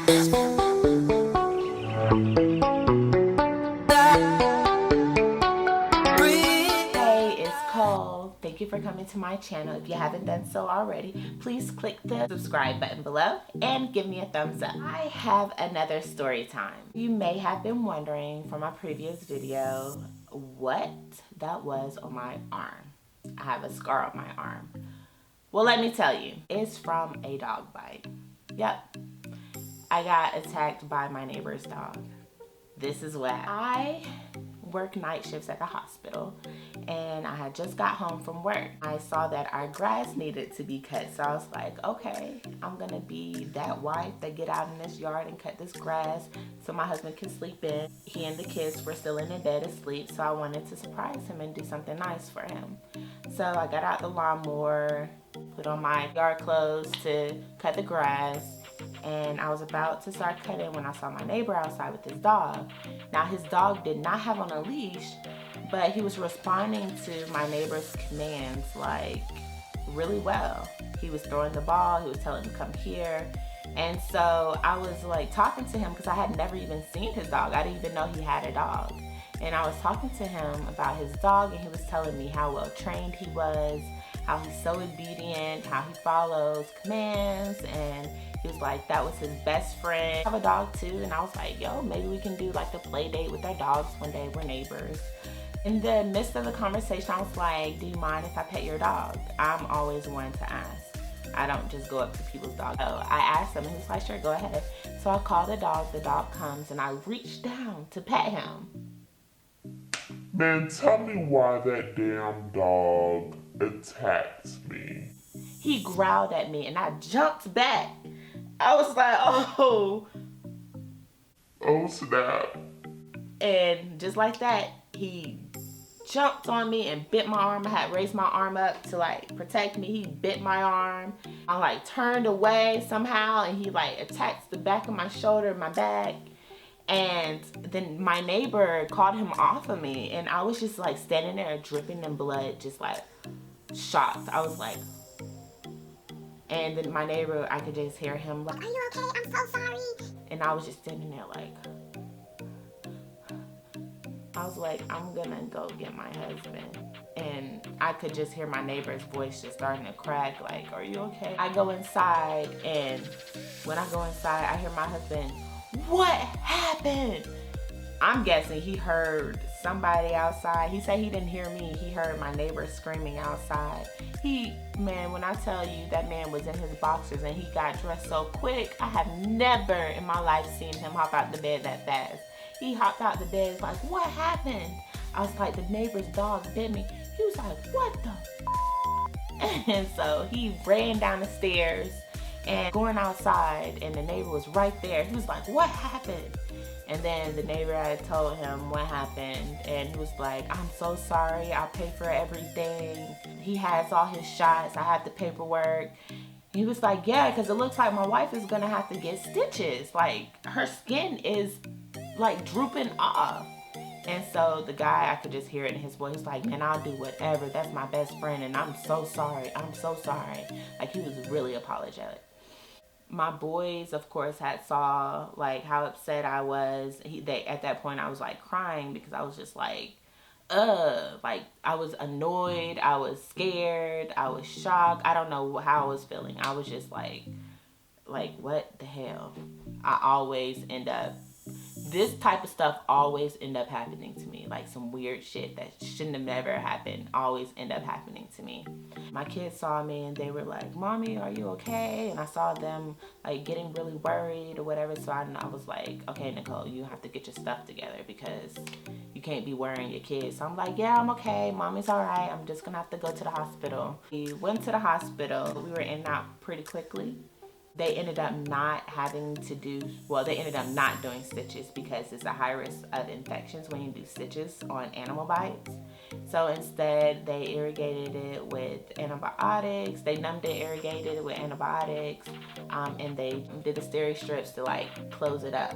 Thank you for coming to my channel. If you haven't done so already, please click the subscribe button below and give me a thumbs up. I have another story time. You may have been wondering from my previous video what that was on my arm. I have a scar on my arm. Well, let me tell you, it's from a dog bite. Yep, I got attacked by my neighbor's dog. This is what I work night shifts at the hospital, and I had just got home from work. I saw that our grass needed to be cut, so I was like, okay, I'm gonna be that wife that get out in this yard and cut this grass so my husband can sleep in. He and the kids were still in the bed asleep, so I wanted to surprise him and do something nice for him. So I got out the lawnmower, put on my yard clothes to cut the grass, and I was about to start cutting when I saw my neighbor outside with his dog. Now, his dog did not have on a leash, but he was responding to my neighbor's commands like really well. He was throwing the ball, he was telling him to come here. And so I was like talking to him because I had never even seen his dog. I didn't even know he had a dog. And I was talking to him about his dog, and he was telling me how well trained he was, how he's so obedient, how he follows commands, and he was like, that was his best friend. I have a dog too, and I was like, yo, maybe we can do like a play date with our dogs one day. We're neighbors. In the midst of the conversation, I was like, do you mind if I pet your dog? I'm always one to ask. I don't just go up to people's dogs. So I asked him, and he was like, sure, go ahead. So I call the dog comes, and I reach down to pet him. Man, tell me why that damn dog attacked me. He growled at me, and I jumped back. I was like, oh. Oh, snap. And just like that, he jumped on me and bit my arm. I had raised my arm up to like protect me. He bit my arm. I like turned away somehow, and he like attacked the back of my shoulder, my back. And then my neighbor called him off of me, and I was just like standing there dripping in blood, just like shocked. I was like, and then my neighbor, I could just hear him like, are you okay? I'm so sorry. And I was just standing there like, I was like, I'm gonna go get my husband. And I could just hear my neighbor's voice just starting to crack like, are you okay? I go inside, and when I go inside, I hear my husband, what happened? I'm guessing he heard somebody outside. He said he didn't hear me. He heard my neighbor screaming outside. Man, when I tell you that man was in his boxers and he got dressed so quick, I have never in my life seen him hop out the bed that fast. He hopped out the bed like, what happened? I was like, the neighbor's dog bit me. He was like, what the? And so he ran down the stairs and going outside, and the neighbor was right there. He was like, what happened? And then the neighbor had told him what happened, and he was like, I'm so sorry, I'll pay for everything. He has all his shots, I have the paperwork. He was like, yeah, because it looks like my wife is gonna have to get stitches. Like, her skin is like drooping off. And so the guy, I could just hear it in his voice. He's like, man, I'll do whatever. That's my best friend, and I'm so sorry. I'm so sorry. Like, he was really apologetic. My boys, of course, had saw like how upset I was. At that point, I was like crying because I was just like I was annoyed, I was scared, I was shocked. I don't know how I was feeling. I was just like what the hell? I always end up, this type of stuff always end up happening to me. Like some weird shit that shouldn't have never happened always end up happening to me. My kids saw me and they were like, Mommy, are you okay? And I saw them like getting really worried or whatever. So I was like, okay, Nicole, you have to get your stuff together because you can't be worrying your kids. So I'm like, yeah, I'm okay. Mommy's all right. I'm just gonna have to go to the hospital. We went to the hospital. We were in and out pretty quickly. They ended up not doing stitches because it's a high risk of infections when you do stitches on animal bites. So instead, they irrigated it with antibiotics. They numbed it, irrigated it with antibiotics, and they did the steri strips to like close it up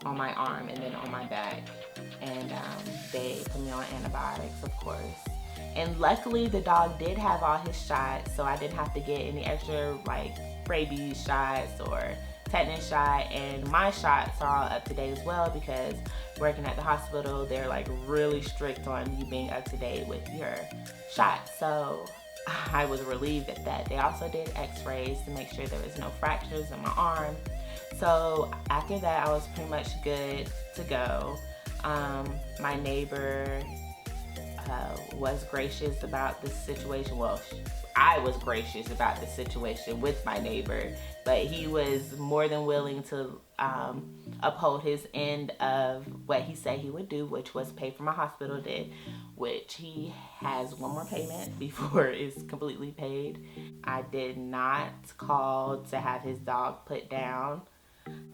on my arm and then on my back. And they put me on antibiotics, of course. And luckily, the dog did have all his shots, so I didn't have to get any extra like rabies shots or tetanus shot, and my shots are all up to date as well, because working at the hospital, they're like really strict on you being up to date with your shots. So I was relieved at that. They also did x-rays to make sure there was no fractures in my arm. So after that, I was pretty much good to go. My neighbor was gracious about the situation. Well, I was gracious about the situation with my neighbor, but he was more than willing to uphold his end of what he said he would do, which was pay for my hospital debt, which he has one more payment before it's completely paid. I did not call to have his dog put down.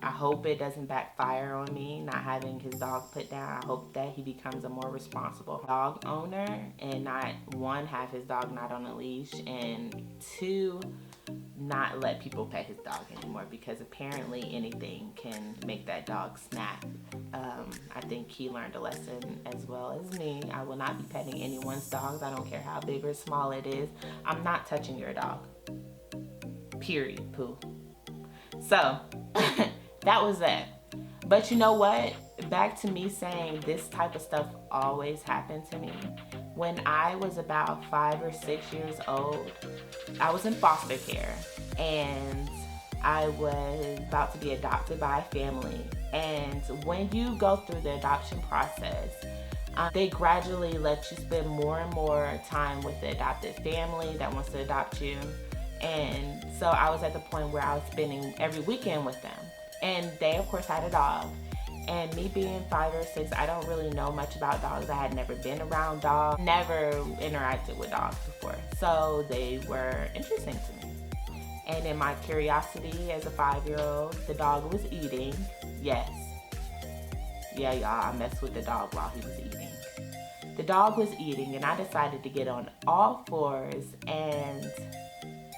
I hope it doesn't backfire on me not having his dog put down. I hope that he becomes a more responsible dog owner, and not, one, have his dog not on a leash, and two, not let people pet his dog anymore, because apparently anything can make that dog snap. I think he learned a lesson as well as me. I will not be petting anyone's dogs. I don't care how big or small it is. I'm not touching your dog. Period. Pooh. So that was that. But you know what? Back to me saying this type of stuff always happened to me. When I was about 5 or 6 years old, I was in foster care, and I was about to be adopted by a family. And when you go through the adoption process, they gradually let you spend more and more time with the adopted family that wants to adopt you. And so I was at the point where I was spending every weekend with them. And they, of course, had a dog. And me being 5 or 6, I don't really know much about dogs. I had never been around dogs, never interacted with dogs before. So they were interesting to me. And in my curiosity as a 5-year-old, the dog was eating. Yes. Yeah, y'all, I messed with the dog while he was eating. The dog was eating, and I decided to get on all fours, and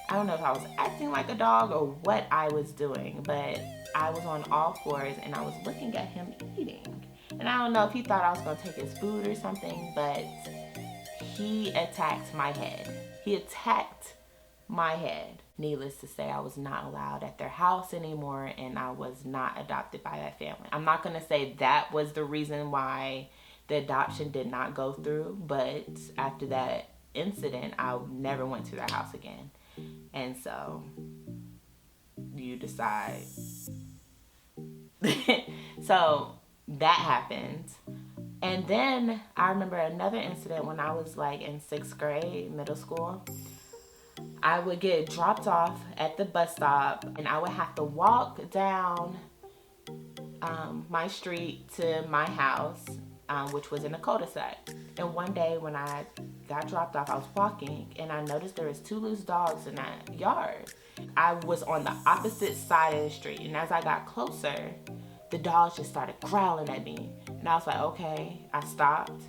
I don't know if I was acting like a dog or what I was doing, but I was on all fours and I was looking at him eating. And I don't know if he thought I was going to take his food or something, but he attacked my head. He attacked my head. Needless to say, I was not allowed at their house anymore, and I was not adopted by that family. I'm not going to say that was the reason why the adoption did not go through, but after that incident, I never went to their house again. And so you decide. So that happened. And then I remember another incident when I was like in 6th grade, middle school. I would get dropped off at the bus stop, and I would have to walk down my street to my house, which was in a cul-de-sac. And one day when I got dropped off, I was walking, and I noticed there was 2 loose dogs in that yard. I was on the opposite side of the street, and as I got closer, the dogs just started growling at me. And I was like, okay. I stopped,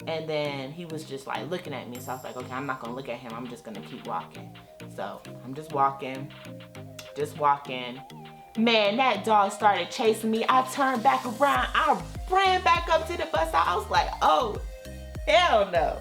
and then he was just like looking at me, so I was like, okay, I'm not gonna look at him, I'm just gonna keep walking. So I'm just walking. Man, that dog started chasing me. I turned back around. I ran back up to the bus stop. I was like, oh, hell no.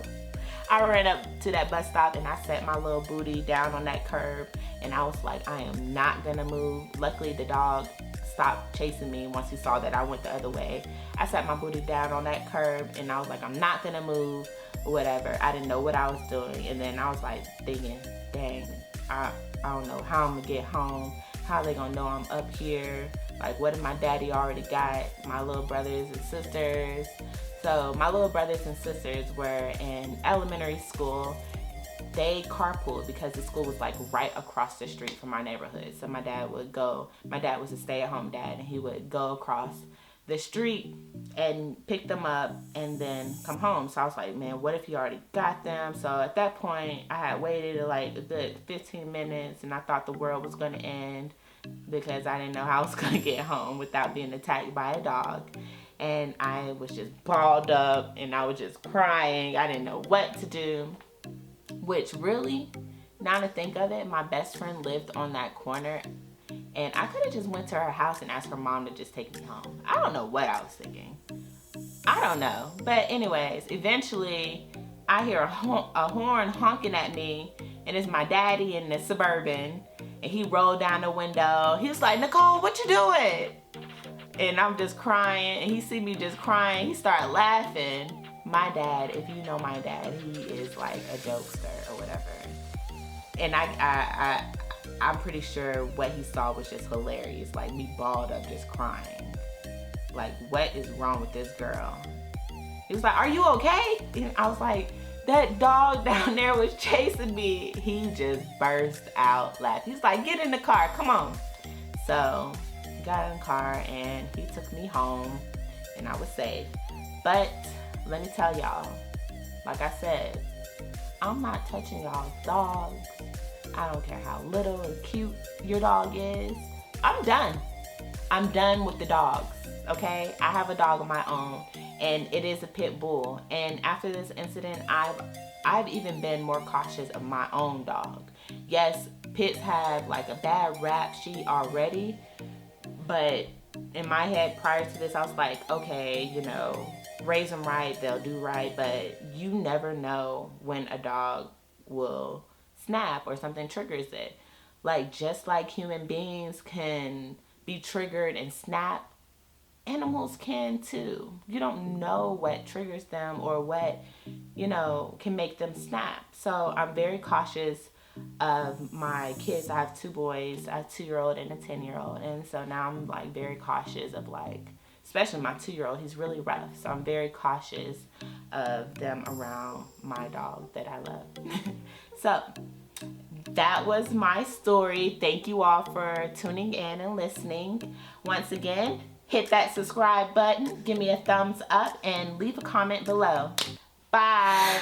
I ran up to that bus stop, and I set my little booty down on that curb, and I was like, I am not gonna move. Luckily, the dog stopped chasing me once he saw that I went the other way. I set my booty down on that curb, and I was like, I'm not gonna move, whatever. I didn't know what I was doing. And then I was like thinking, dang, I don't know how I'm gonna get home. How are they gonna know I'm up here? Like, what if my daddy already got my little brothers and sisters? So my little brothers and sisters were in elementary school. They carpooled because the school was like right across the street from our neighborhood. So my dad was a stay-at-home dad, and he would go across the street and pick them up and then come home. So I was like, man, what if he already got them? So at that point, I had waited like a good 15 minutes, and I thought the world was gonna end because I didn't know how I was gonna get home without being attacked by a dog. And I was just balled up, and I was just crying. I didn't know what to do. Which really, now to think of it, my best friend lived on that corner, and I could have just went to her house and asked her mom to just take me home. I don't know what I was thinking. I don't know. But anyways, eventually I hear a horn honking at me, and it's my daddy in the Suburban, And he rolled down the window. He was like, Nicole, what you doing? And I'm just crying, and he see me just crying. He started laughing. My dad, if you know my dad, he is like a jokester or whatever. And I'm pretty sure what he saw was just hilarious. Like me balled up just crying. Like, what is wrong with this girl? He was like, are you okay? And I was like, that dog down there was chasing me. He just burst out laughing. He's like, get in the car, come on. So got in the car and he took me home and I was safe. But let me tell y'all, like I said, I'm not touching y'all's dogs. I don't care how little or cute your dog is. I'm done. I'm done with the dogs, okay? I have a dog of my own, and it is a pit bull. And after this incident, I've even been more cautious of my own dog. Yes, pits have like a bad rap sheet already, but in my head prior to this, I was like, okay, you know, raise them right, they'll do right, but you never know when a dog will snap or something triggers it. Like, just like human beings can be triggered and snap, animals can too. You don't know what triggers them or what, you know, can make them snap. So I'm very cautious of my kids. I have two boys, a 2-year-old and a 10-year-old. And so now I'm like very cautious of, like, especially my 2-year-old, he's really rough. So I'm very cautious of them around my dog that I love. So that was my story. Thank you all for tuning in and listening. Once again, hit that subscribe button, give me a thumbs up, and leave a comment below. Bye.